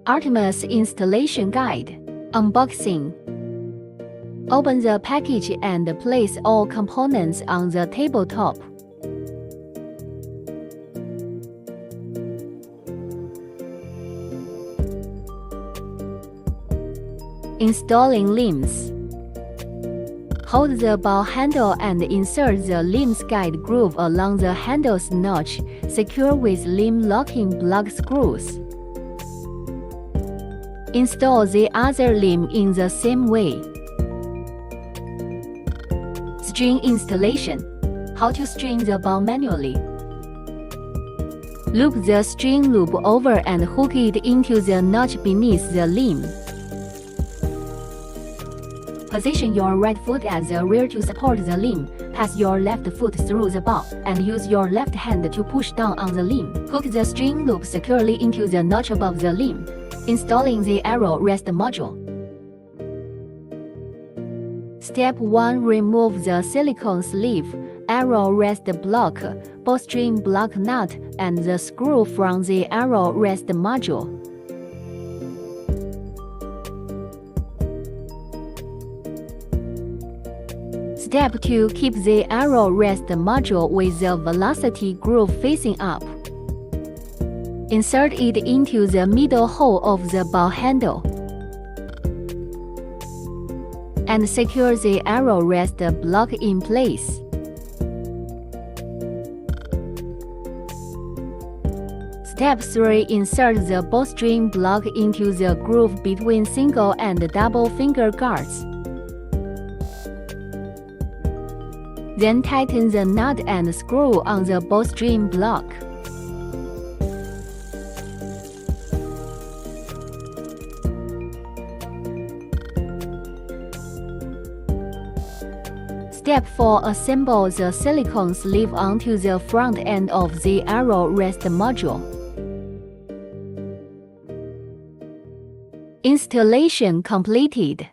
Artemis Installation Guide. Unboxing. Open the package and place all components on the tabletop. Installing limbs. Hold the ball handle and insert the limbs guide groove along the handle's notch, secure with limb locking block screws. Install the other limb in the same way. String installation. How to string the ball manually. Loop the string loop over and hook it into the notch beneath the limb. Position your right foot at the rear to support the limb. Pass your left foot through the ball and use your left hand to push down on the limb. Hook the string loop securely into the notch above the limb. Installing the arrow rest module. Step 1. Remove the silicone sleeve, arrow rest block, bowstring block nut, and the screw from the arrow rest module. Step 2. Keep the arrow rest module with the velocity groove facing up. Insert it into the middle hole of the ball handle and secure the arrow rest block in place. Step 3. Insert the bowstring block into the groove between single and double finger guards. Then tighten the nut and screw on the bowstring block. Step 4. Assemble the silicone sleeve onto the front end of the arrow rest module. Installation completed.